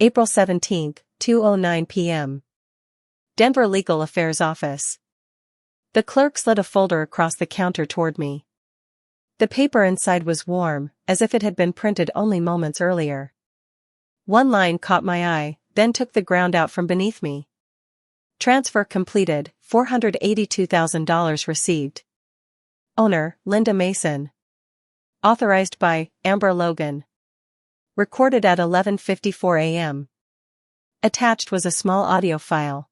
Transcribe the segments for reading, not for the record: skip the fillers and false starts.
April 17, 2:09 p.m. Denver Legal Affairs Office. The clerk slid a folder across the counter toward me. The paper inside was warm, as if it had been printed only moments earlier. One line caught my eye, then took the ground out from beneath me. Transfer completed, $482,000 received. Owner, Linda Mason. Authorized by, Amber Logan. Recorded at 11:54 a.m. Attached was a small audio file.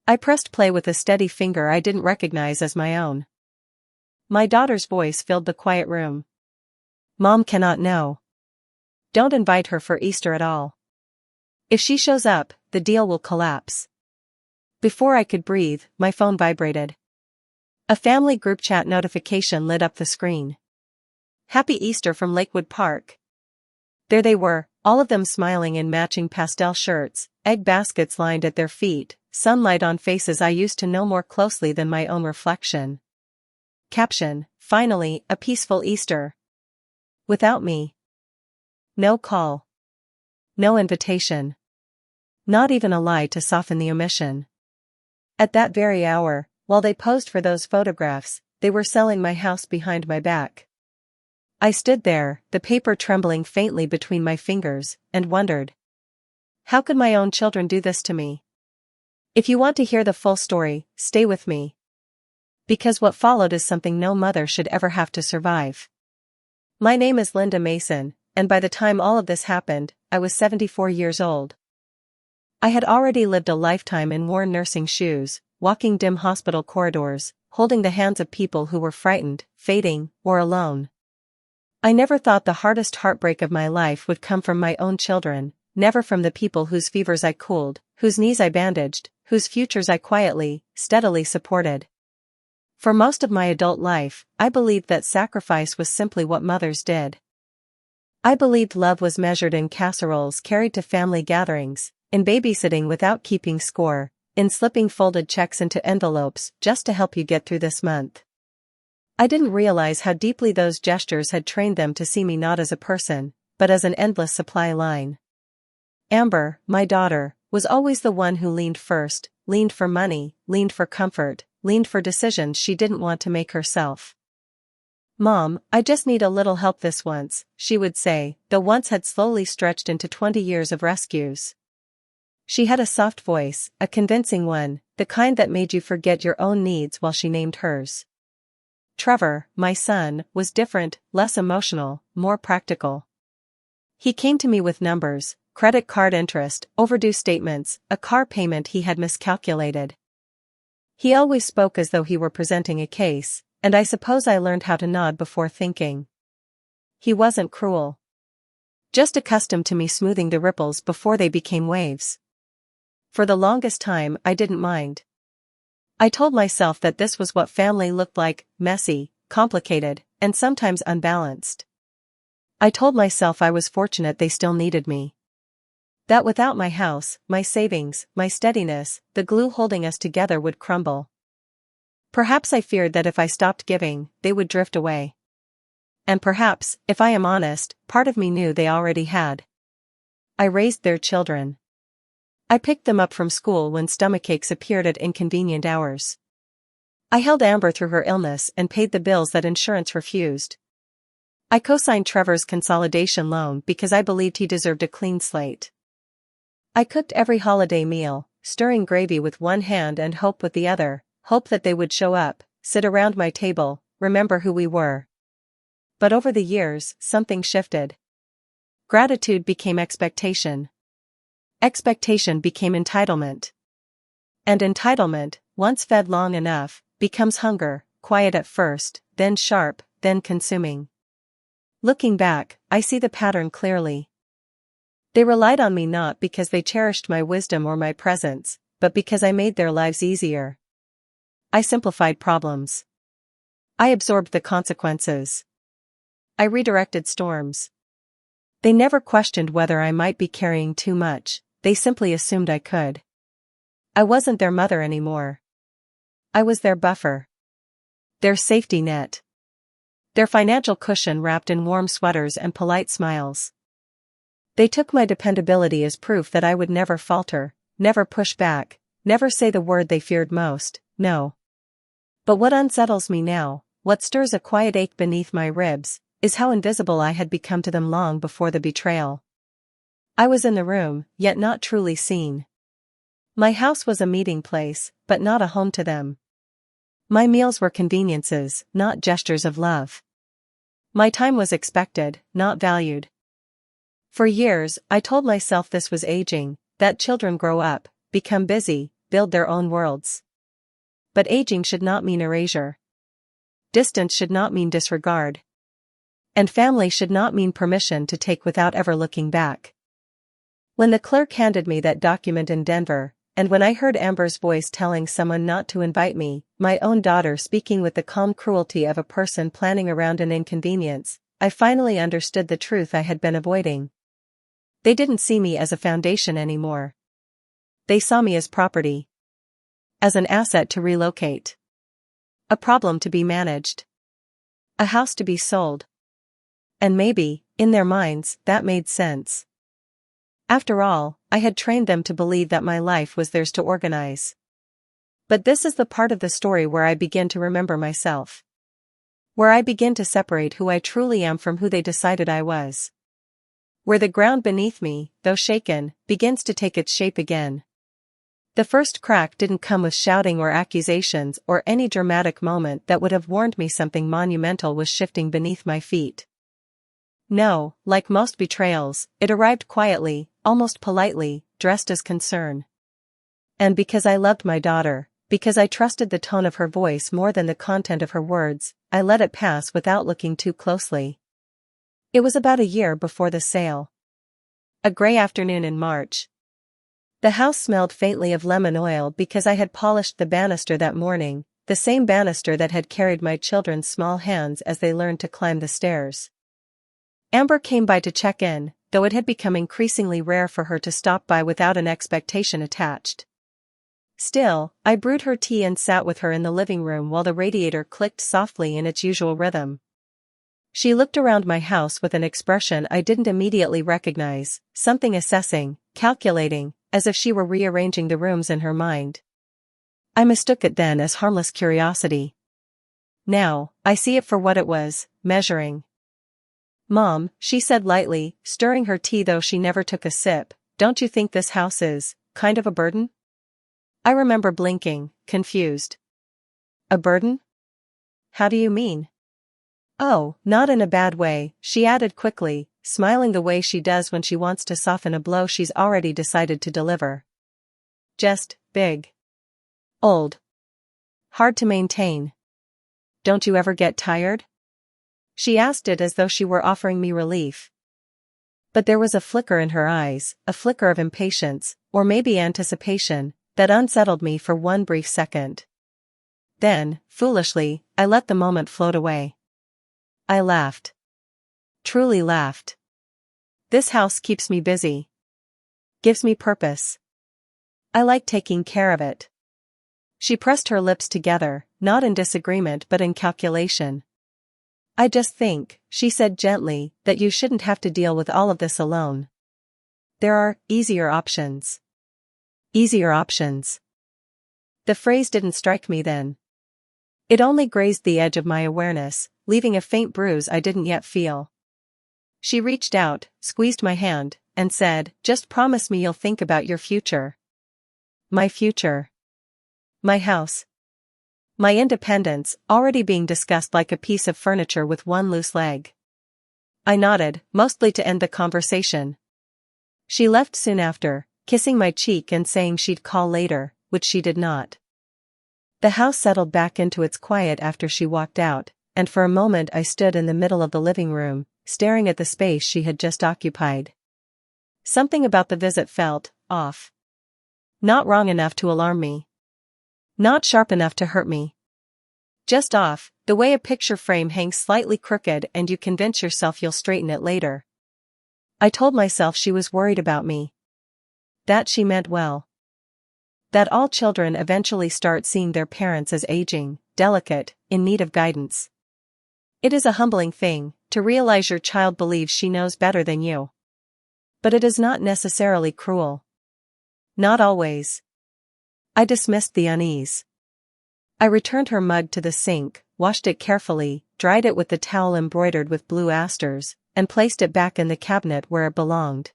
I pressed play with a steady finger I didn't recognize as my own. My daughter's voice filled the quiet room. Mom cannot know. Don't invite her for Easter at all. If she shows up, the deal will collapse. Before I could breathe, my phone vibrated. A family group chat notification lit up the screen. Happy Easter from Lakewood Park. There they were, all of them smiling in matching pastel shirts, egg baskets lined at their feet, sunlight on faces I used to know more closely than my own reflection. Caption, finally, a peaceful Easter. Without me. No call. No invitation. Not even a lie to soften the omission. At that very hour, while they posed for those photographs, they were selling my house behind my back. I stood there, the paper trembling faintly between my fingers, and wondered. How could my own children do this to me? If you want to hear the full story, stay with me. Because what followed is something no mother should ever have to survive. My name is Linda Mason, and by the time all of this happened, I was 74 years old. I had already lived a lifetime in worn nursing shoes, walking dim hospital corridors, holding the hands of people who were frightened, fading, or alone. I never thought the hardest heartbreak of my life would come from my own children, never from the people whose fevers I cooled, whose knees I bandaged, whose futures I quietly, steadily supported. For most of my adult life, I believed that sacrifice was simply what mothers did. I believed love was measured in casseroles carried to family gatherings, in babysitting without keeping score, in slipping folded checks into envelopes just to help you get through this month. I didn't realize how deeply those gestures had trained them to see me not as a person, but as an endless supply line. Amber, my daughter, was always the one who leaned first, leaned for money, leaned for comfort, leaned for decisions she didn't want to make herself. Mom, I just need a little help this once, she would say, though once had slowly stretched into 20 years of rescues. She had a soft voice, a convincing one, the kind that made you forget your own needs while she named hers. Trevor, my son, was different, less emotional, more practical. He came to me with numbers, credit card interest, overdue statements, a car payment he had miscalculated. He always spoke as though he were presenting a case, and I suppose I learned how to nod before thinking. He wasn't cruel. Just accustomed to me smoothing the ripples before they became waves. For the longest time, I didn't mind. I told myself that this was what family looked like, messy, complicated, and sometimes unbalanced. I told myself I was fortunate they still needed me. That without my house, my savings, my steadiness, the glue holding us together would crumble. Perhaps I feared that if I stopped giving, they would drift away. And perhaps, if I am honest, part of me knew they already had. I raised their children. I picked them up from school when stomachaches appeared at inconvenient hours. I held Amber through her illness and paid the bills that insurance refused. I co-signed Trevor's consolidation loan because I believed he deserved a clean slate. I cooked every holiday meal, stirring gravy with one hand and hope with the other, hope that they would show up, sit around my table, remember who we were. But over the years, something shifted. Gratitude became expectation. Expectation became entitlement. And entitlement, once fed long enough, becomes hunger, quiet at first, then sharp, then consuming. Looking back, I see the pattern clearly. They relied on me not because they cherished my wisdom or my presence, but because I made their lives easier. I simplified problems. I absorbed the consequences. I redirected storms. They never questioned whether I might be carrying too much, they simply assumed I could. I wasn't their mother anymore. I was their buffer. Their safety net. Their financial cushion wrapped in warm sweaters and polite smiles. They took my dependability as proof that I would never falter, never push back, never say the word they feared most, no. But what unsettles me now, what stirs a quiet ache beneath my ribs, is how invisible I had become to them long before the betrayal. I was in the room, yet not truly seen. My house was a meeting place, but not a home to them. My meals were conveniences, not gestures of love. My time was expected, not valued. For years, I told myself this was aging, that children grow up, become busy, build their own worlds. But aging should not mean erasure. Distance should not mean disregard. And family should not mean permission to take without ever looking back. When the clerk handed me that document in Denver, and when I heard Amber's voice telling someone not to invite me, my own daughter speaking with the calm cruelty of a person planning around an inconvenience, I finally understood the truth I had been avoiding. They didn't see me as a foundation anymore. They saw me as property. As an asset to relocate. A problem to be managed. A house to be sold. And maybe, in their minds, that made sense. After all, I had trained them to believe that my life was theirs to organize. But this is the part of the story where I begin to remember myself. Where I begin to separate who I truly am from who they decided I was. Where the ground beneath me, though shaken, begins to take its shape again. The first crack didn't come with shouting or accusations or any dramatic moment that would have warned me something monumental was shifting beneath my feet. No, like most betrayals, it arrived quietly, almost politely, dressed as concern. And because I loved my daughter, because I trusted the tone of her voice more than the content of her words, I let it pass without looking too closely. It was about a year before the sale. A gray afternoon in March. The house smelled faintly of lemon oil because I had polished the banister that morning, the same banister that had carried my children's small hands as they learned to climb the stairs. Amber came by to check in, though it had become increasingly rare for her to stop by without an expectation attached. Still, I brewed her tea and sat with her in the living room while the radiator clicked softly in its usual rhythm. She looked around my house with an expression I didn't immediately recognize, something assessing, calculating, as if she were rearranging the rooms in her mind. I mistook it then as harmless curiosity. Now, I see it for what it was, measuring. "Mom," she said lightly, stirring her tea though she never took a sip, "don't you think this house is, kind of a burden?" I remember blinking, confused. "A burden? How do you mean?" "Oh, not in a bad way," she added quickly, smiling the way she does when she wants to soften a blow she's already decided to deliver. "Just, big. Old. Hard to maintain. Don't you ever get tired?" She asked it as though she were offering me relief. But there was a flicker in her eyes, a flicker of impatience, or maybe anticipation, that unsettled me for one brief second. Then, foolishly, I let the moment float away. I laughed. Truly laughed. This house keeps me busy. Gives me purpose. I like taking care of it. She pressed her lips together, not in disagreement but in calculation. "I just think," she said gently, "that you shouldn't have to deal with all of this alone. There are easier options." Easier options. The phrase didn't strike me then. It only grazed the edge of my awareness, leaving a faint bruise I didn't yet feel. She reached out, squeezed my hand, and said, "Just promise me you'll think about your future." My future. My house. My independence, already being discussed like a piece of furniture with one loose leg. I nodded, mostly to end the conversation. She left soon after, kissing my cheek and saying she'd call later, which she did not. The house settled back into its quiet after she walked out, and for a moment I stood in the middle of the living room, staring at the space she had just occupied. Something about the visit felt off. Not wrong enough to alarm me. Not sharp enough to hurt me. Just off, the way a picture frame hangs slightly crooked and you convince yourself you'll straighten it later. I told myself she was worried about me. That she meant well. That all children eventually start seeing their parents as aging, delicate, in need of guidance. It is a humbling thing, to realize your child believes she knows better than you. But it is not necessarily cruel. Not always. I dismissed the unease. I returned her mug to the sink, washed it carefully, dried it with the towel embroidered with blue asters, and placed it back in the cabinet where it belonged.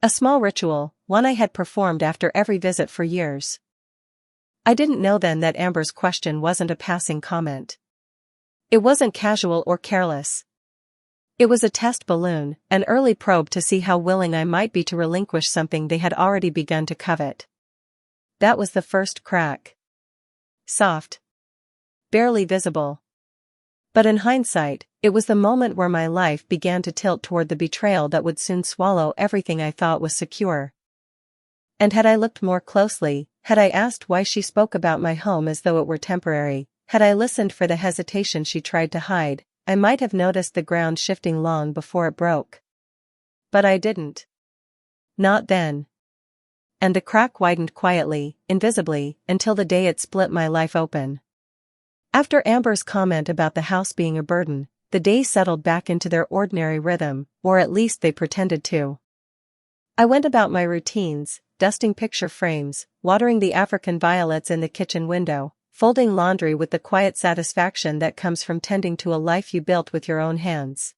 A small ritual, one I had performed after every visit for years. I didn't know then that Amber's question wasn't a passing comment. It wasn't casual or careless. It was a test balloon, an early probe to see how willing I might be to relinquish something they had already begun to covet. That was the first crack. Soft. Barely visible. But in hindsight, it was the moment where my life began to tilt toward the betrayal that would soon swallow everything I thought was secure. And had I looked more closely, had I asked why she spoke about my home as though it were temporary, had I listened for the hesitation she tried to hide, I might have noticed the ground shifting long before it broke. But I didn't. Not then. And the crack widened quietly, invisibly, until the day it split my life open. After Amber's comment about the house being a burden, the days settled back into their ordinary rhythm, or at least they pretended to. I went about my routines, dusting picture frames, watering the African violets in the kitchen window, folding laundry with the quiet satisfaction that comes from tending to a life you built with your own hands.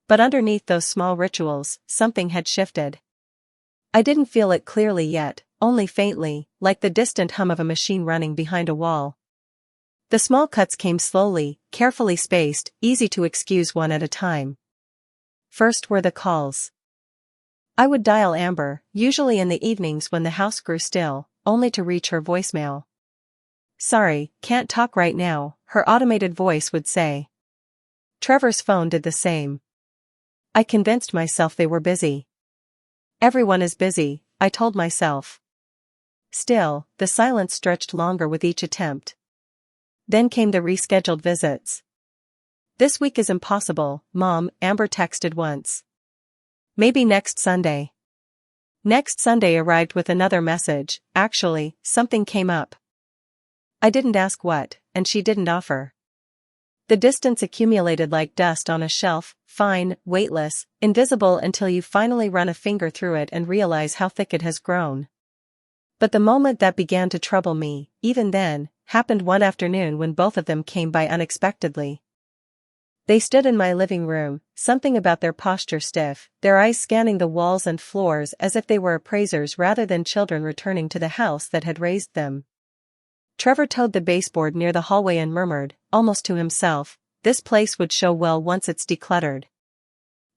But underneath those small rituals, something had shifted. I didn't feel it clearly yet, only faintly, like the distant hum of a machine running behind a wall. The small cuts came slowly, carefully spaced, easy to excuse one at a time. First were the calls. I would dial Amber, usually in the evenings when the house grew still, only to reach her voicemail. "Sorry, can't talk right now," her automated voice would say. Trevor's phone did the same. I convinced myself they were busy. Everyone is busy, I told myself. Still, the silence stretched longer with each attempt. Then came the rescheduled visits. "This week is impossible, Mom," Amber texted once. "Maybe next Sunday." Next Sunday arrived with another message. Actually, something came up. I didn't ask what, and she didn't offer. The distance accumulated like dust on a shelf, fine, weightless, invisible until you finally run a finger through it and realize how thick it has grown. But the moment that began to trouble me, even then, happened one afternoon when both of them came by unexpectedly. They stood in my living room, something about their posture stiff, their eyes scanning the walls and floors as if they were appraisers rather than children returning to the house that had raised them. Trevor toed the baseboard near the hallway and murmured, almost to himself, "This place would show well once it's decluttered."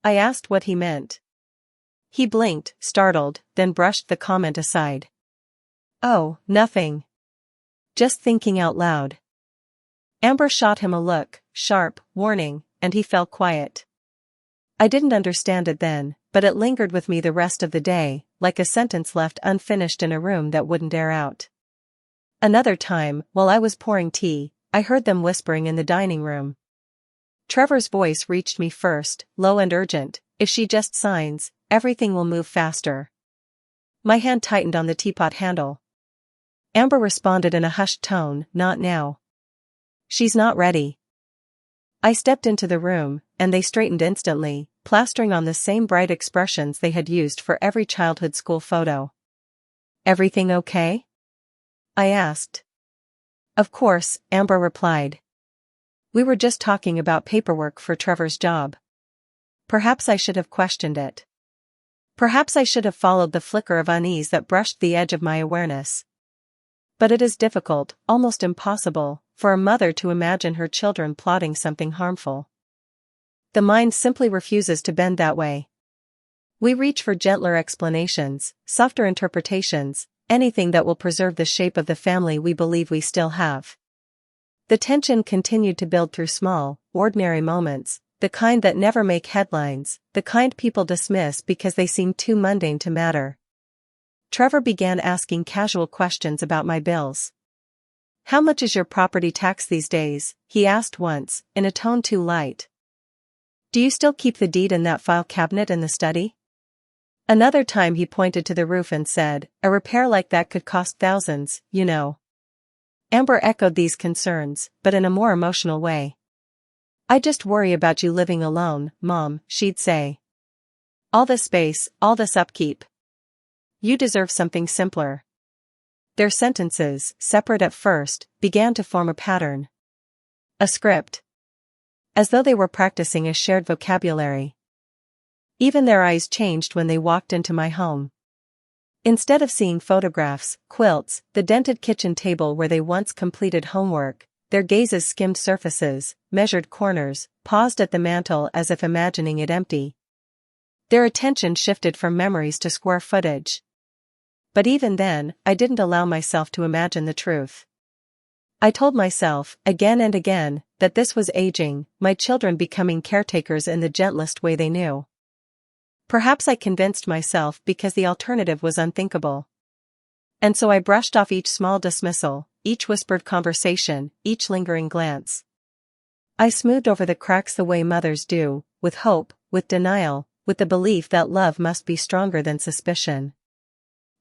I asked what he meant. He blinked, startled, then brushed the comment aside. "Oh, nothing. Just thinking out loud." Amber shot him a look, sharp, warning, and he fell quiet. I didn't understand it then, but it lingered with me the rest of the day, like a sentence left unfinished in a room that wouldn't air out. Another time, while I was pouring tea, I heard them whispering in the dining room. Trevor's voice reached me first, low and urgent. "If she just signs, everything will move faster." My hand tightened on the teapot handle. Amber responded in a hushed tone, "Not now. She's not ready." I stepped into the room, and they straightened instantly, plastering on the same bright expressions they had used for every childhood school photo. "Everything okay?" I asked. "Of course," Amber replied. "We were just talking about paperwork for Trevor's job." Perhaps I should have questioned it. Perhaps I should have followed the flicker of unease that brushed the edge of my awareness. But it is difficult, almost impossible, for a mother to imagine her children plotting something harmful. The mind simply refuses to bend that way. We reach for gentler explanations, softer interpretations, anything that will preserve the shape of the family we believe we still have. The tension continued to build through small, ordinary moments, the kind that never make headlines, the kind people dismiss because they seem too mundane to matter. Trevor began asking casual questions about my bills. "How much is your property tax these days?" he asked once, in a tone too light. "Do you still keep the deed in that file cabinet in the study?" Another time he pointed to the roof and said, "A repair like that could cost thousands, you know." Amber echoed these concerns, but in a more emotional way. "I just worry about you living alone, Mom," she'd say. All this space, all this upkeep. You deserve something simpler. Their sentences, separate at first, began to form a pattern. A script. As though they were practicing a shared vocabulary. Even their eyes changed when they walked into my home. Instead of seeing photographs, quilts, the dented kitchen table where they once completed homework, their gazes skimmed surfaces, measured corners, paused at the mantel as if imagining it empty. Their attention shifted from memories to square footage. But even then, I didn't allow myself to imagine the truth. I told myself, again and again, that this was aging, my children becoming caretakers in the gentlest way they knew. Perhaps I convinced myself because the alternative was unthinkable. And so I brushed off each small dismissal, each whispered conversation, each lingering glance. I smoothed over the cracks the way mothers do, with hope, with denial, with the belief that love must be stronger than suspicion.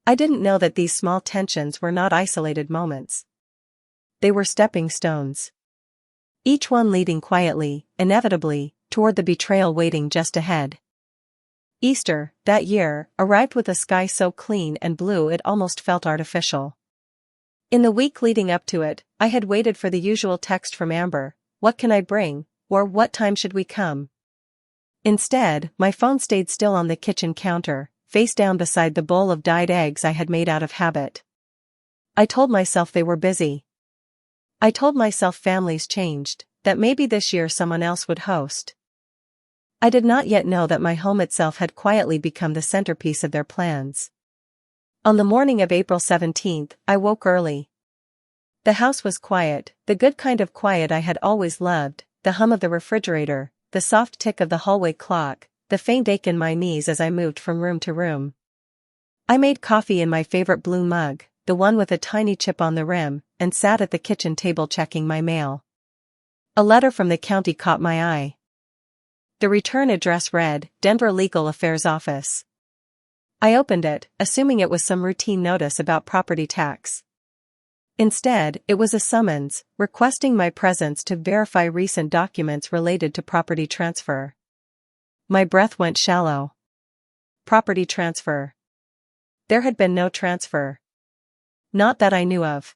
I didn't know that these small tensions were not isolated moments. They were stepping stones. Each one leading quietly, inevitably, toward the betrayal waiting just ahead. Easter, that year, arrived with a sky so clean and blue it almost felt artificial. In the week leading up to it, I had waited for the usual text from Amber, "What can I bring?" or "What time should we come?" Instead, my phone stayed still on the kitchen counter, face down beside the bowl of dyed eggs I had made out of habit. I told myself they were busy. I told myself families changed, that maybe this year someone else would host. I did not yet know that my home itself had quietly become the centerpiece of their plans. On the morning of April 17th, I woke early. The house was quiet, the good kind of quiet I had always loved, the hum of the refrigerator, the soft tick of the hallway clock, the faint ache in my knees as I moved from room to room. I made coffee in my favorite blue mug, the one with a tiny chip on the rim, and sat at the kitchen table checking my mail. A letter from the county caught my eye. The return address read, Denver Legal Affairs Office. I opened it, assuming it was some routine notice about property tax. Instead, it was a summons, requesting my presence to verify recent documents related to property transfer. My breath went shallow. Property transfer. There had been no transfer. Not that I knew of.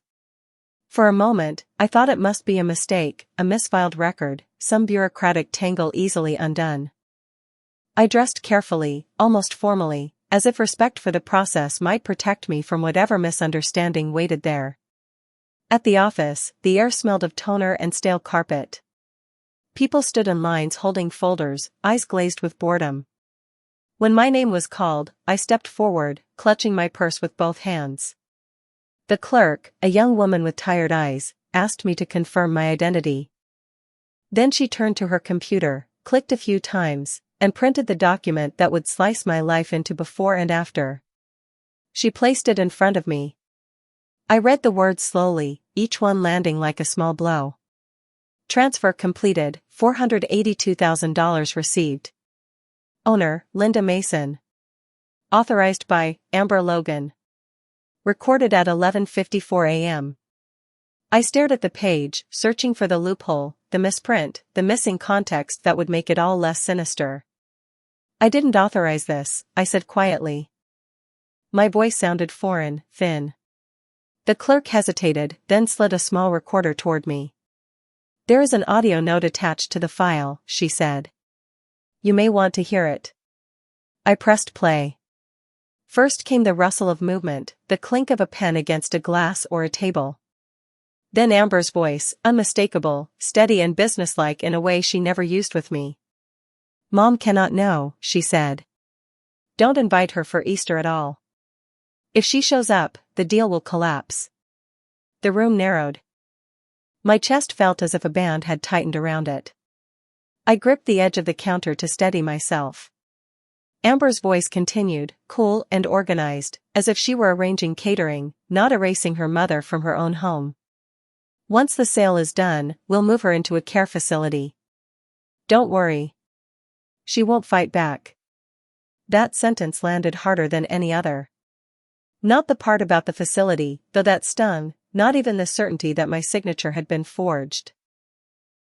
For a moment, I thought it must be a mistake, a misfiled record, some bureaucratic tangle easily undone. I dressed carefully, almost formally, as if respect for the process might protect me from whatever misunderstanding waited there. At the office, the air smelled of toner and stale carpet. People stood in lines holding folders, eyes glazed with boredom. When my name was called, I stepped forward, clutching my purse with both hands. The clerk, a young woman with tired eyes, asked me to confirm my identity. Then she turned to her computer, clicked a few times, and printed the document that would slice my life into before and after. She placed it in front of me. I read the words slowly, each one landing like a small blow. Transfer completed, $482,000 received. Owner, Linda Mason. Authorized by, Amber Logan. Recorded at 11:54 a.m. I stared at the page, searching for the loophole, the misprint, the missing context that would make it all less sinister. I didn't authorize this, I said quietly. My voice sounded foreign, thin. The clerk hesitated, then slid a small recorder toward me. There is an audio note attached to the file, she said. You may want to hear it. I pressed play. First came the rustle of movement, the clink of a pen against a glass or a table. Then Amber's voice, unmistakable, steady and businesslike in a way she never used with me. Mom cannot know, she said. Don't invite her for Easter at all. If she shows up, the deal will collapse. The room narrowed. My chest felt as if a band had tightened around it. I gripped the edge of the counter to steady myself. Amber's voice continued, cool and organized, as if she were arranging catering, not erasing her mother from her own home. Once the sale is done, we'll move her into a care facility. Don't worry. She won't fight back. That sentence landed harder than any other. Not the part about the facility, though that stung, not even the certainty that my signature had been forged.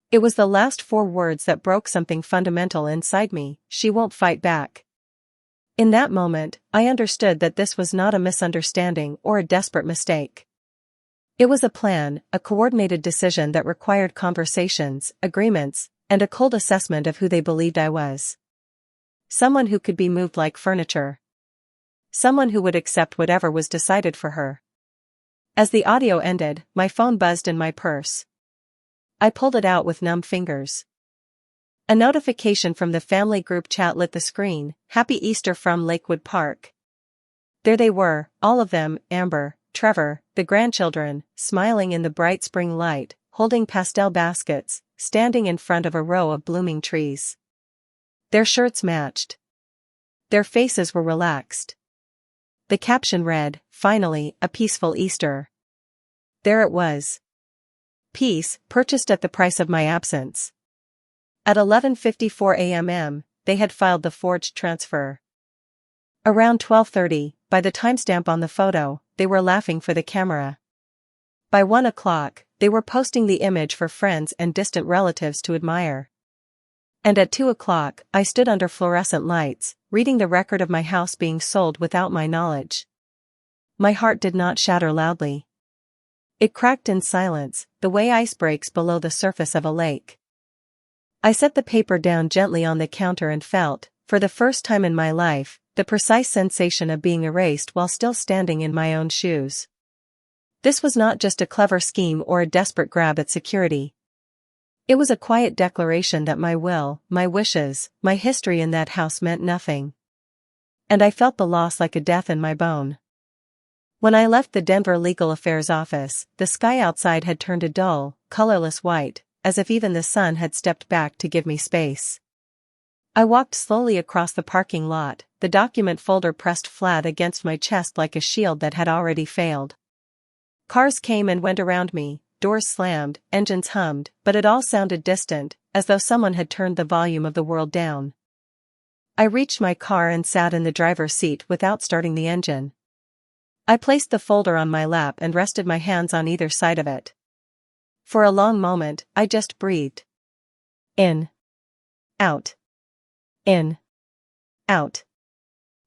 It was the last 4 words that broke something fundamental inside me, she won't fight back. In that moment, I understood that this was not a misunderstanding or a desperate mistake. It was a plan, a coordinated decision that required conversations, agreements, and a cold assessment of who they believed I was. Someone who could be moved like furniture. Someone who would accept whatever was decided for her. As the audio ended, my phone buzzed in my purse. I pulled it out with numb fingers. A notification from the family group chat lit the screen. Happy Easter from Lakewood Park. There they were, all of them, Amber, Trevor, the grandchildren, smiling in the bright spring light, holding pastel baskets, standing in front of a row of blooming trees. Their shirts matched. Their faces were relaxed. The caption read, "Finally, a peaceful Easter." There it was. Peace, purchased at the price of my absence. At 11:54 a.m., they had filed the forged transfer. Around 12:30, by the timestamp on the photo, they were laughing for the camera. By 1 o'clock, they were posting the image for friends and distant relatives to admire. And at 2 o'clock, I stood under fluorescent lights, reading the record of my house being sold without my knowledge. My heart did not shatter loudly. It cracked in silence, the way ice breaks below the surface of a lake. I set the paper down gently on the counter and felt, for the first time in my life, the precise sensation of being erased while still standing in my own shoes. This was not just a clever scheme or a desperate grab at security. It was a quiet declaration that my will, my wishes, my history in that house meant nothing. And I felt the loss like a death in my bone. When I left the Denver Legal Affairs office, the sky outside had turned a dull, colorless white, as if even the sun had stepped back to give me space. I walked slowly across the parking lot, the document folder pressed flat against my chest like a shield that had already failed. Cars came and went around me, doors slammed, engines hummed, but it all sounded distant, as though someone had turned the volume of the world down. I reached my car and sat in the driver's seat without starting the engine. I placed the folder on my lap and rested my hands on either side of it. For a long moment, I just breathed. In. Out. In. Out.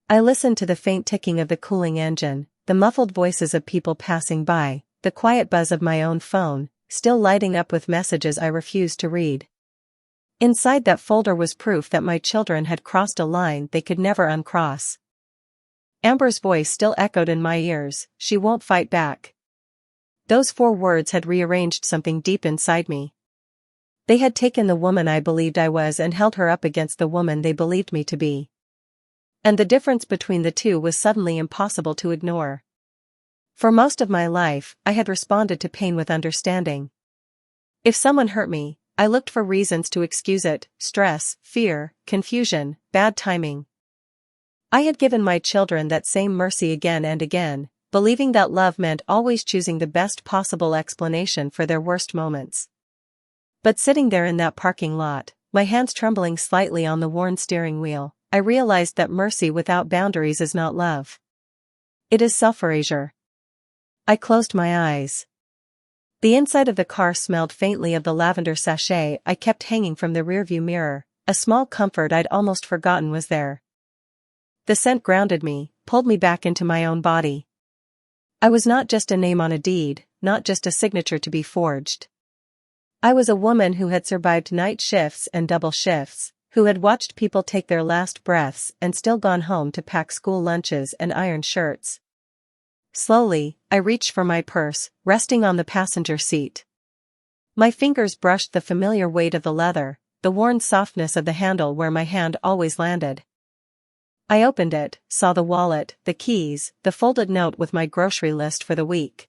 I listened to the faint ticking of the cooling engine, the muffled voices of people passing by, the quiet buzz of my own phone, still lighting up with messages I refused to read. Inside that folder was proof that my children had crossed a line they could never uncross. Amber's voice still echoed in my ears, "She won't fight back." Those 4 words had rearranged something deep inside me. They had taken the woman I believed I was and held her up against the woman they believed me to be. And the difference between the two was suddenly impossible to ignore. For most of my life, I had responded to pain with understanding. If someone hurt me, I looked for reasons to excuse it: stress, fear, confusion, bad timing. I had given my children that same mercy again and again, believing that love meant always choosing the best possible explanation for their worst moments. But sitting there in that parking lot, my hands trembling slightly on the worn steering wheel, I realized that mercy without boundaries is not love. It is self-erasure. I closed my eyes. The inside of the car smelled faintly of the lavender sachet I kept hanging from the rearview mirror, a small comfort I'd almost forgotten was there. The scent grounded me, pulled me back into my own body. I was not just a name on a deed, not just a signature to be forged. I was a woman who had survived night shifts and double shifts, who had watched people take their last breaths and still gone home to pack school lunches and iron shirts. Slowly, I reached for my purse, resting on the passenger seat. My fingers brushed the familiar weight of the leather, the worn softness of the handle where my hand always landed. I opened it, saw the wallet, the keys, the folded note with my grocery list for the week.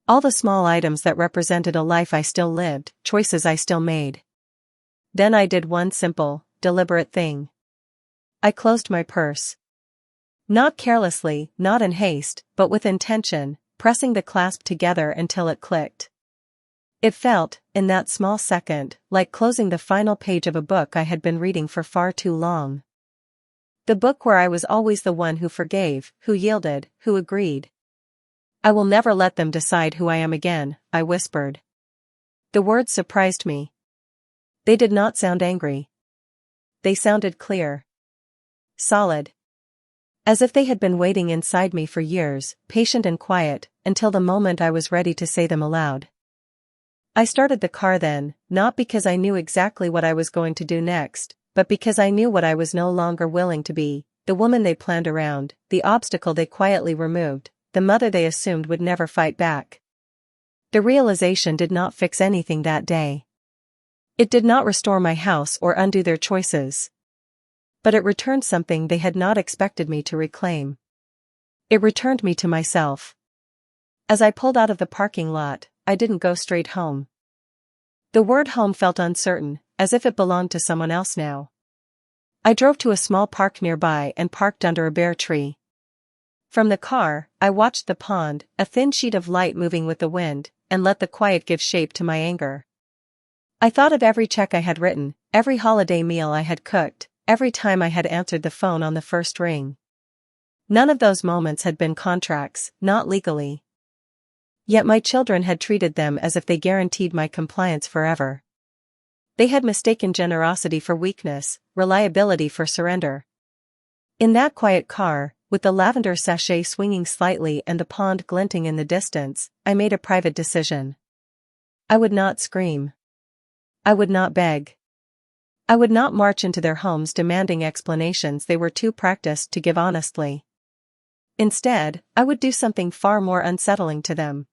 All the small items that represented a life I still lived, choices I still made. Then I did one simple, deliberate thing. I closed my purse. Not carelessly, not in haste, but with intention, pressing the clasp together until it clicked. It felt, in that small second, like closing the final page of a book I had been reading for far too long. The book where I was always the one who forgave, who yielded, who agreed. "I will never let them decide who I am again," I whispered. The words surprised me. They did not sound angry. They sounded clear. Solid. As if they had been waiting inside me for years, patient and quiet, until the moment I was ready to say them aloud. I started the car then, not because I knew exactly what I was going to do next, but because I knew what I was no longer willing to be, the woman they planned around, the obstacle they quietly removed, the mother they assumed would never fight back. The realization did not fix anything that day. It did not restore my house or undo their choices. But it returned something they had not expected me to reclaim. It returned me to myself. As I pulled out of the parking lot, I didn't go straight home. The word home felt uncertain, as if it belonged to someone else now. I drove to a small park nearby and parked under a bare tree. From the car, I watched the pond, a thin sheet of light moving with the wind, and let the quiet give shape to my anger. I thought of every check I had written, every holiday meal I had cooked, every time I had answered the phone on the first ring. None of those moments had been contracts, not legally. Yet my children had treated them as if they guaranteed my compliance forever. They had mistaken generosity for weakness, reliability for surrender. In that quiet car, with the lavender sachet swinging slightly and the pond glinting in the distance, I made a private decision. I would not scream. I would not beg. I would not march into their homes demanding explanations they were too practiced to give honestly. Instead, I would do something far more unsettling to them.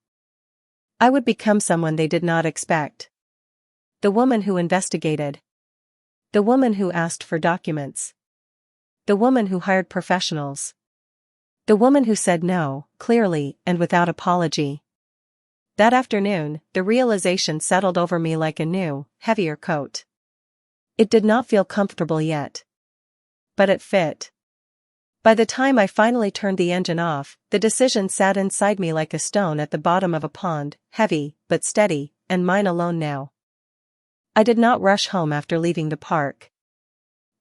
I would become someone they did not expect. The woman who investigated. The woman who asked for documents. The woman who hired professionals. The woman who said no, clearly and without apology. That afternoon, the realization settled over me like a new, heavier coat. It did not feel comfortable yet. But it fit. By the time I finally turned the engine off, the decision sat inside me like a stone at the bottom of a pond, heavy, but steady, and mine alone now. I did not rush home after leaving the park.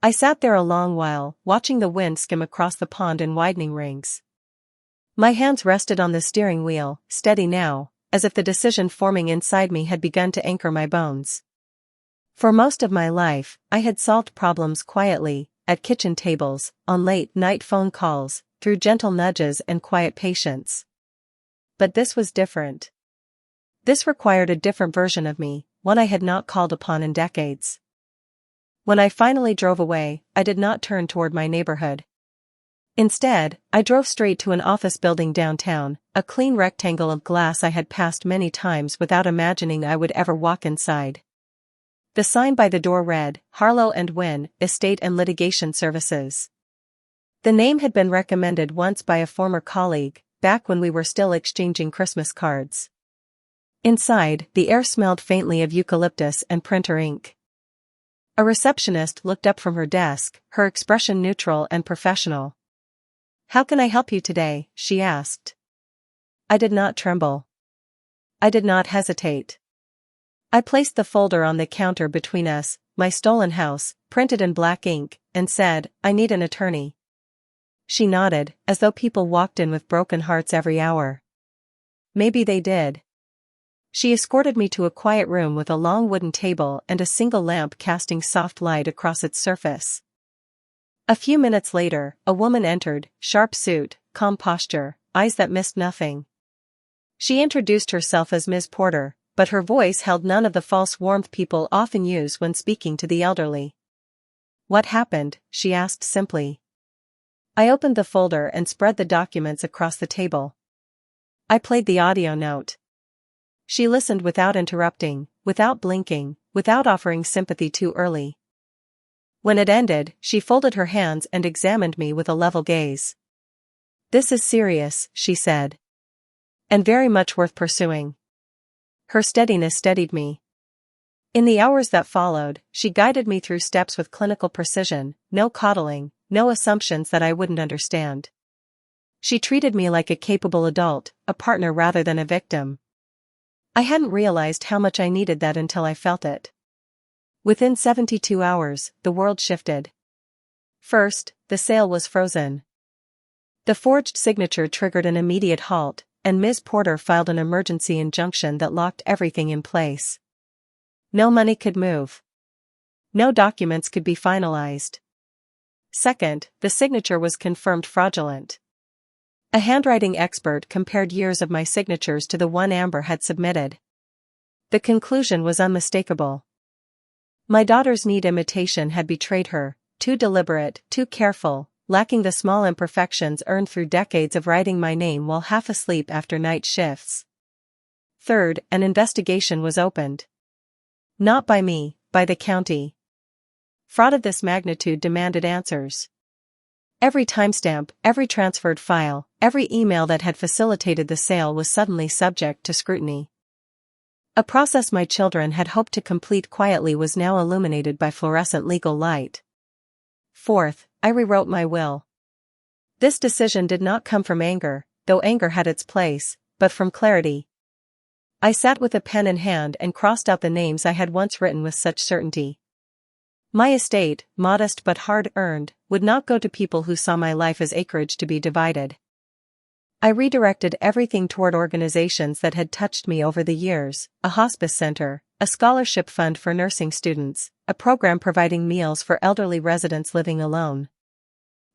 I sat there a long while, watching the wind skim across the pond in widening rings. My hands rested on the steering wheel, steady now, as if the decision forming inside me had begun to anchor my bones. For most of my life, I had solved problems quietly, at kitchen tables, on late-night phone calls, through gentle nudges and quiet patience. But this was different. This required a different version of me, one I had not called upon in decades. When I finally drove away, I did not turn toward my neighborhood. Instead, I drove straight to an office building downtown, a clean rectangle of glass I had passed many times without imagining I would ever walk inside. The sign by the door read, Harlow & Wynn, Estate and Litigation Services. The name had been recommended once by a former colleague, back when we were still exchanging Christmas cards. Inside, the air smelled faintly of eucalyptus and printer ink. A receptionist looked up from her desk, her expression neutral and professional. "How can I help you today?" she asked. I did not tremble. I did not hesitate. I placed the folder on the counter between us, My Stolen House, printed in black ink, and said, "I need an attorney." She nodded, as though people walked in with broken hearts every hour. Maybe they did. She escorted me to a quiet room with a long wooden table and a single lamp casting soft light across its surface. A few minutes later, a woman entered, sharp suit, calm posture, eyes that missed nothing. She introduced herself as Ms. Porter, but her voice held none of the false warmth people often use when speaking to the elderly. "What happened?" she asked simply. I opened the folder and spread the documents across the table. I played the audio note. She listened without interrupting, without blinking, without offering sympathy too early. When it ended, she folded her hands and examined me with a level gaze. "This is serious," she said. "And very much worth pursuing." Her steadiness steadied me. In the hours that followed, she guided me through steps with clinical precision, no coddling, no assumptions that I wouldn't understand. She treated me like a capable adult, a partner rather than a victim. I hadn't realized how much I needed that until I felt it. Within 72 hours, the world shifted. First, the sale was frozen. The forged signature triggered an immediate halt, and Ms. Porter filed an emergency injunction that locked everything in place. No money could move. No documents could be finalized. Second, the signature was confirmed fraudulent. A handwriting expert compared years of my signatures to the one Amber had submitted. The conclusion was unmistakable. My daughter's neat imitation had betrayed her, too deliberate, too careful, lacking the small imperfections earned through decades of writing my name while half asleep after night shifts. Third, an investigation was opened. Not by me, by the county. Fraud of this magnitude demanded answers. Every timestamp, every transferred file, every email that had facilitated the sale was suddenly subject to scrutiny. A process my children had hoped to complete quietly was now illuminated by fluorescent legal light. Fourth, I rewrote my will. This decision did not come from anger, though anger had its place, but from clarity. I sat with a pen in hand and crossed out the names I had once written with such certainty. My estate, modest but hard-earned, would not go to people who saw my life as acreage to be divided. I redirected everything toward organizations that had touched me over the years: a hospice center, a scholarship fund for nursing students, a program providing meals for elderly residents living alone.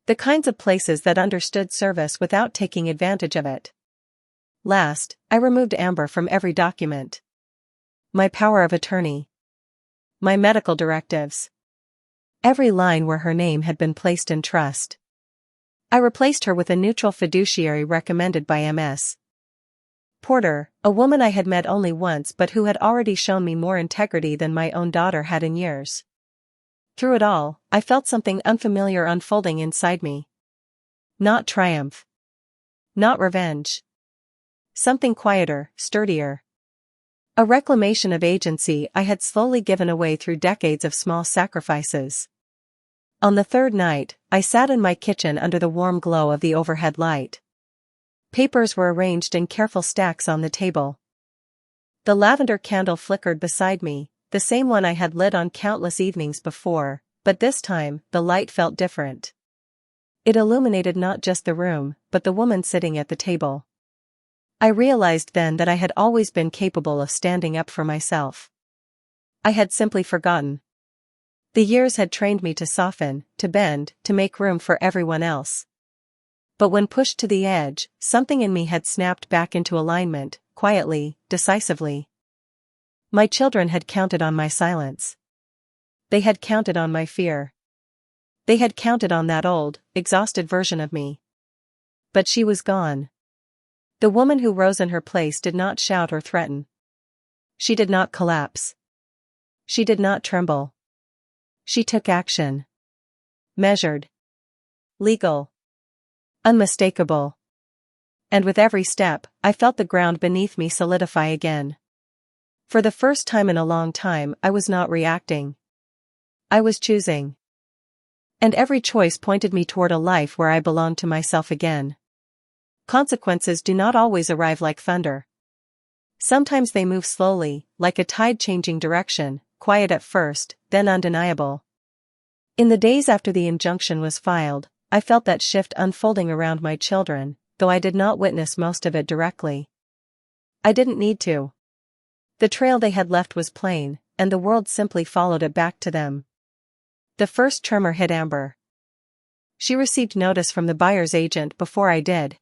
The kinds of places that understood service without taking advantage of it. Last, I removed Amber from every document. My power of attorney. My medical directives. Every line where her name had been placed in trust. I replaced her with a neutral fiduciary recommended by Ms. Porter, a woman I had met only once but who had already shown me more integrity than my own daughter had in years. Through it all, I felt something unfamiliar unfolding inside me. Not triumph. Not revenge. Something quieter, sturdier. A reclamation of agency I had slowly given away through decades of small sacrifices. On the third night, I sat in my kitchen under the warm glow of the overhead light. Papers were arranged in careful stacks on the table. The lavender candle flickered beside me, the same one I had lit on countless evenings before, but this time, the light felt different. It illuminated not just the room, but the woman sitting at the table. I realized then that I had always been capable of standing up for myself. I had simply forgotten. The years had trained me to soften, to bend, to make room for everyone else. But when pushed to the edge, something in me had snapped back into alignment, quietly, decisively. My children had counted on my silence. They had counted on my fear. They had counted on that old, exhausted version of me. But she was gone. The woman who rose in her place did not shout or threaten. She did not collapse. She did not tremble. She took action. Measured. Legal. Unmistakable. And with every step, I felt the ground beneath me solidify again. For the first time in a long time, I was not reacting. I was choosing. And every choice pointed me toward a life where I belonged to myself again. Consequences do not always arrive like thunder. Sometimes they move slowly, like a tide changing direction, quiet at first, then undeniable. In the days after the injunction was filed, I felt that shift unfolding around my children, though I did not witness most of it directly. I didn't need to. The trail they had left was plain, and the world simply followed it back to them. The first tremor hit Amber. She received notice from the buyer's agent before I did.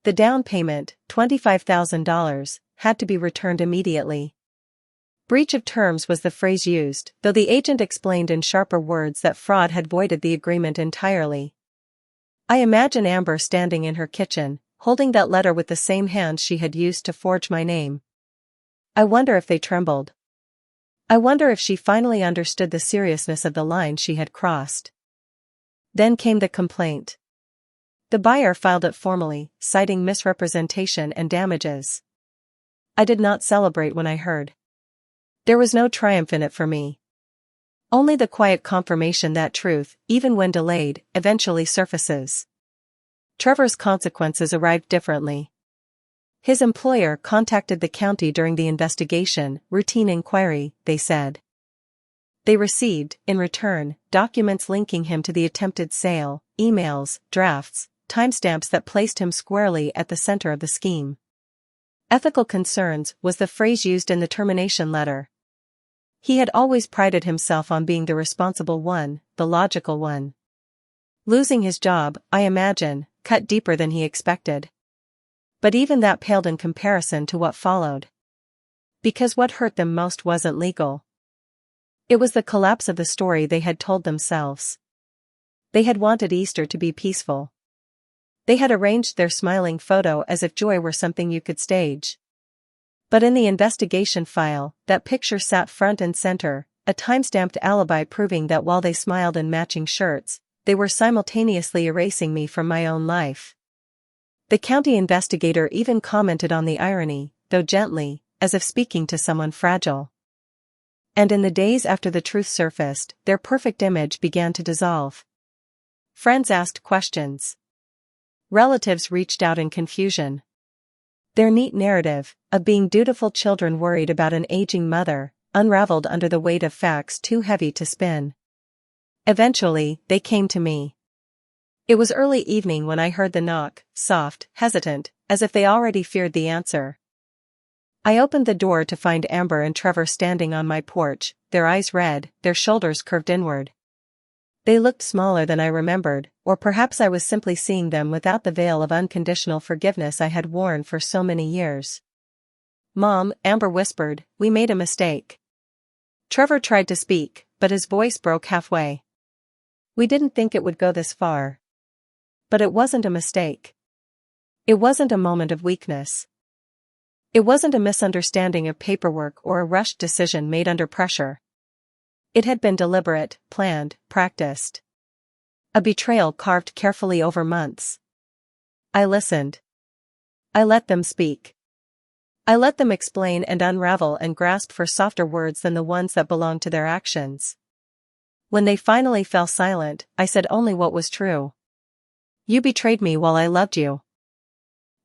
The down payment, $25,000, had to be returned immediately. Breach of terms was the phrase used, though the agent explained in sharper words that fraud had voided the agreement entirely. I imagine Amber standing in her kitchen, holding that letter with the same hands she had used to forge my name. I wonder if they trembled. I wonder if she finally understood the seriousness of the line she had crossed. Then came the complaint. The buyer filed it formally, citing misrepresentation and damages. I did not celebrate when I heard. There was no triumph in it for me. Only the quiet confirmation that truth, even when delayed, eventually surfaces. Trevor's consequences arrived differently. His employer contacted the county during the investigation, routine inquiry, they said. They received, in return, documents linking him to the attempted sale, emails, drafts, timestamps that placed him squarely at the center of the scheme. Ethical concerns was the phrase used in the termination letter. He had always prided himself on being the responsible one, the logical one. Losing his job, I imagine, cut deeper than he expected. But even that paled in comparison to what followed. Because what hurt them most wasn't legal. It was the collapse of the story they had told themselves. They had wanted Easter to be peaceful. They had arranged their smiling photo as if joy were something you could stage. But in the investigation file, that picture sat front and center, a time-stamped alibi proving that while they smiled in matching shirts, they were simultaneously erasing me from my own life. The county investigator even commented on the irony, though gently, as if speaking to someone fragile. And in the days after the truth surfaced, their perfect image began to dissolve. Friends asked questions. Relatives reached out in confusion. Their neat narrative, of being dutiful children worried about an aging mother, unraveled under the weight of facts too heavy to spin. Eventually, they came to me. It was early evening when I heard the knock, soft, hesitant, as if they already feared the answer. I opened the door to find Amber and Trevor standing on my porch, their eyes red, their shoulders curved inward. They looked smaller than I remembered, or perhaps I was simply seeing them without the veil of unconditional forgiveness I had worn for so many years. "Mom," Amber whispered, "we made a mistake." Trevor tried to speak, but his voice broke halfway. "We didn't think it would go this far." But it wasn't a mistake. It wasn't a moment of weakness. It wasn't a misunderstanding of paperwork or a rushed decision made under pressure. It had been deliberate, planned, practiced. A betrayal carved carefully over months. I listened. I let them speak. I let them explain and unravel and grasp for softer words than the ones that belonged to their actions. When they finally fell silent, I said only what was true. "You betrayed me while I loved you."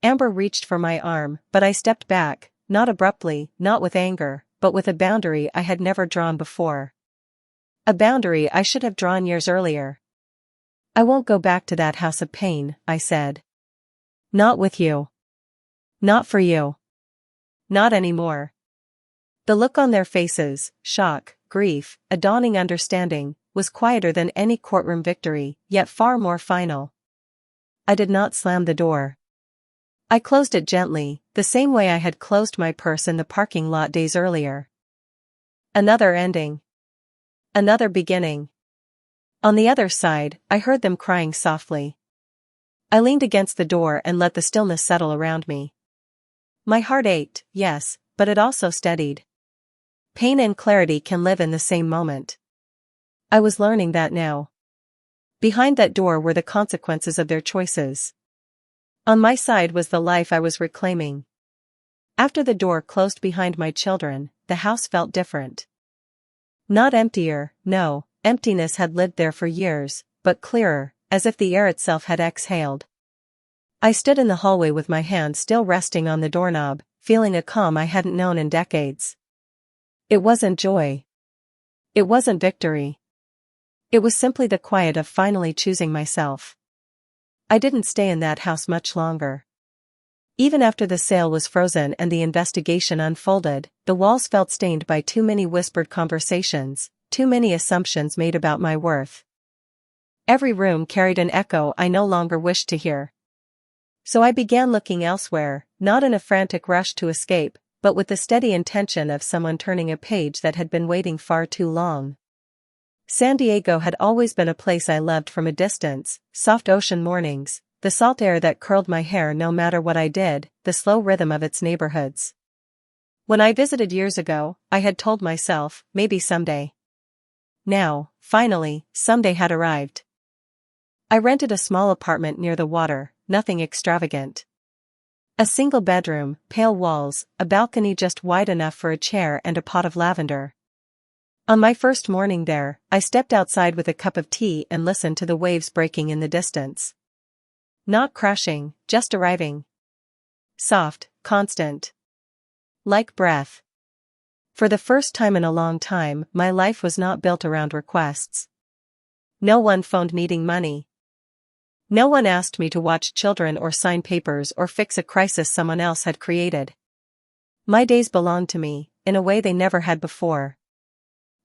Amber reached for my arm, but I stepped back, not abruptly, not with anger, but with a boundary I had never drawn before. A boundary I should have drawn years earlier. "I won't go back to that house of pain," I said. "Not with you. Not for you. Not anymore." The look on their faces, shock, grief, a dawning understanding, was quieter than any courtroom victory, yet far more final. I did not slam the door. I closed it gently, the same way I had closed my purse in the parking lot days earlier. Another ending. Another beginning. On the other side, I heard them crying softly. I leaned against the door and let the stillness settle around me. My heart ached, yes, but it also steadied. Pain and clarity can live in the same moment. I was learning that now. Behind that door were the consequences of their choices. On my side was the life I was reclaiming. After the door closed behind my children, the house felt different. Not emptier, no, emptiness had lived there for years, but clearer, as if the air itself had exhaled. I stood in the hallway with my hand still resting on the doorknob, feeling a calm I hadn't known in decades. It wasn't joy. It wasn't victory. It was simply the quiet of finally choosing myself. I didn't stay in that house much longer. Even after the sale was frozen and the investigation unfolded, the walls felt stained by too many whispered conversations, too many assumptions made about my worth. Every room carried an echo I no longer wished to hear. So I began looking elsewhere, not in a frantic rush to escape, but with the steady intention of someone turning a page that had been waiting far too long. San Diego had always been a place I loved from a distance, soft ocean mornings, the salt air that curled my hair no matter what I did, the slow rhythm of its neighborhoods. When I visited years ago, I had told myself, maybe someday. Now, finally, someday had arrived. I rented a small apartment near the water, nothing extravagant. A single bedroom, pale walls, a balcony just wide enough for a chair and a pot of lavender. On my first morning there, I stepped outside with a cup of tea and listened to the waves breaking in the distance. Not crashing, just arriving. Soft, constant. Like breath. For the first time in a long time, my life was not built around requests. No one phoned needing money. No one asked me to watch children or sign papers or fix a crisis someone else had created. My days belonged to me, in a way they never had before.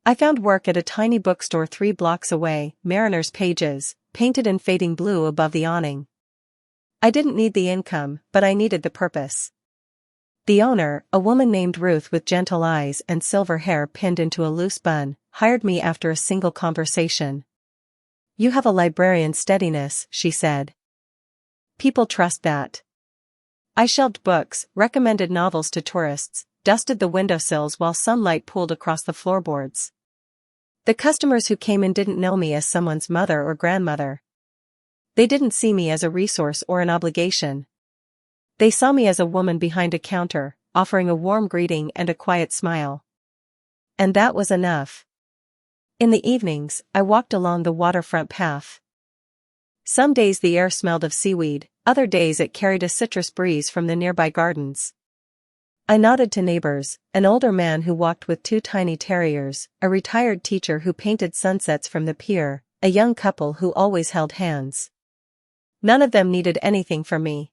I found work at a tiny bookstore 3 blocks away, Mariner's Pages, painted in fading blue above the awning. I didn't need the income, but I needed the purpose. The owner, a woman named Ruth with gentle eyes and silver hair pinned into a loose bun, hired me after a single conversation. "You have a librarian's steadiness," she said. "People trust that." I shelved books, recommended novels to tourists, dusted the windowsills while sunlight pooled across the floorboards. The customers who came in didn't know me as someone's mother or grandmother. They didn't see me as a resource or an obligation. They saw me as a woman behind a counter, offering a warm greeting and a quiet smile. And that was enough. In the evenings, I walked along the waterfront path. Some days the air smelled of seaweed, other days it carried a citrus breeze from the nearby gardens. I nodded to neighbors, an older man who walked with two tiny terriers, a retired teacher who painted sunsets from the pier, a young couple who always held hands. None of them needed anything from me.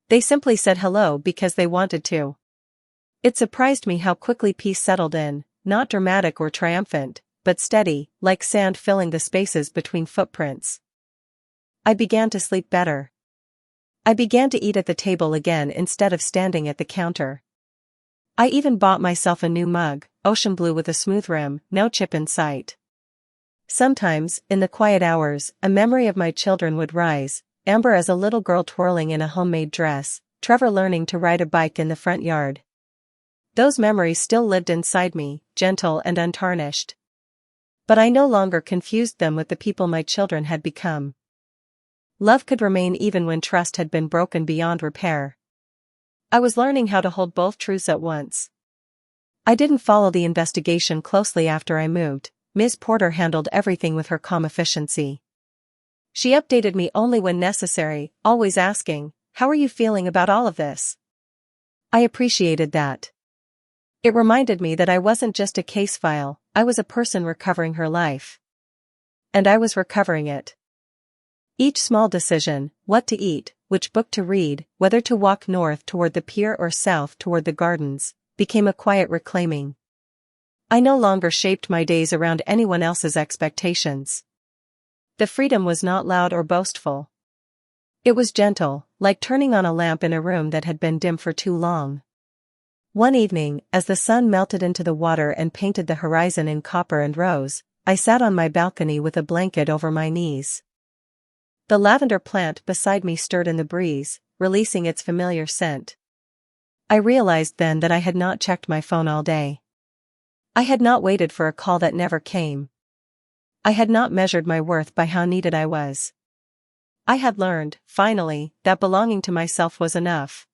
They simply said hello because they wanted to. It surprised me how quickly peace settled in, not dramatic or triumphant, but steady, like sand filling the spaces between footprints. I began to sleep better. I began to eat at the table again instead of standing at the counter. I even bought myself a new mug, ocean blue with a smooth rim, no chip in sight. Sometimes, in the quiet hours, a memory of my children would rise, Amber as a little girl twirling in a homemade dress, Trevor learning to ride a bike in the front yard. Those memories still lived inside me, gentle and untarnished. But I no longer confused them with the people my children had become. Love could remain even when trust had been broken beyond repair. I was learning how to hold both truths at once. I didn't follow the investigation closely after I moved. Ms. Porter handled everything with her calm efficiency. She updated me only when necessary, always asking, "How are you feeling about all of this?" I appreciated that. It reminded me that I wasn't just a case file, I was a person recovering her life. And I was recovering it. Each small decision, what to eat, which book to read, whether to walk north toward the pier or south toward the gardens, became a quiet reclaiming. I no longer shaped my days around anyone else's expectations. The freedom was not loud or boastful. It was gentle, like turning on a lamp in a room that had been dim for too long. One evening, as the sun melted into the water and painted the horizon in copper and rose, I sat on my balcony with a blanket over my knees. The lavender plant beside me stirred in the breeze, releasing its familiar scent. I realized then that I had not checked my phone all day. I had not waited for a call that never came. I had not measured my worth by how needed I was. I had learned, finally, that belonging to myself was enough.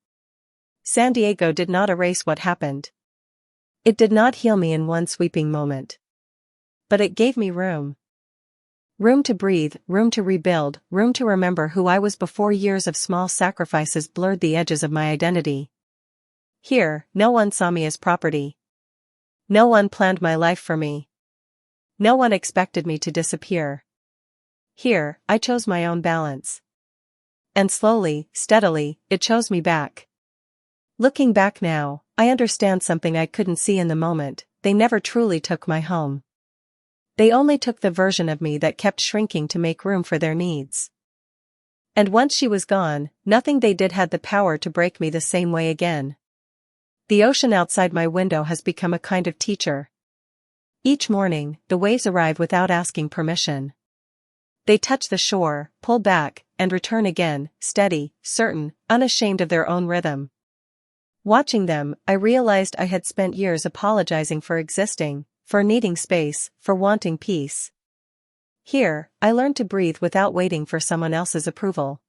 San Diego did not erase what happened. It did not heal me in one sweeping moment. But it gave me room. Room to breathe, room to rebuild, room to remember who I was before years of small sacrifices blurred the edges of my identity. Here, no one saw me as property. No one planned my life for me. No one expected me to disappear. Here, I chose my own balance. And slowly, steadily, it chose me back. Looking back now, I understand something I couldn't see in the moment: they never truly took my home. They only took the version of me that kept shrinking to make room for their needs. And once she was gone, nothing they did had the power to break me the same way again. The ocean outside my window has become a kind of teacher. Each morning, the waves arrive without asking permission. They touch the shore, pull back, and return again, steady, certain, unashamed of their own rhythm. Watching them, I realized I had spent years apologizing for existing, for needing space, for wanting peace. Here, I learned to breathe without waiting for someone else's approval.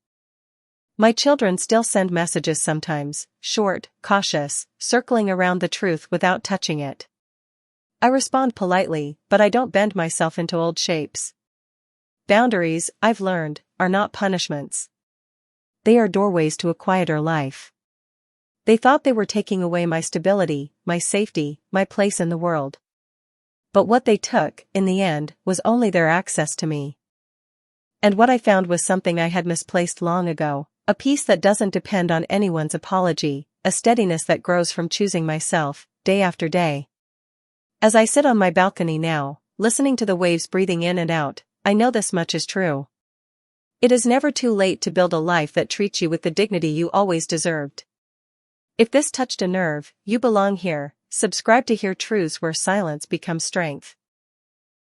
My children still send messages sometimes, short, cautious, circling around the truth without touching it. I respond politely, but I don't bend myself into old shapes. Boundaries, I've learned, are not punishments. They are doorways to a quieter life. They thought they were taking away my stability, my safety, my place in the world. But what they took, in the end, was only their access to me. And what I found was something I had misplaced long ago, a peace that doesn't depend on anyone's apology, a steadiness that grows from choosing myself, day after day. As I sit on my balcony now, listening to the waves breathing in and out, I know this much is true. It is never too late to build a life that treats you with the dignity you always deserved. If this touched a nerve, you belong here. Subscribe to hear truths where silence becomes strength.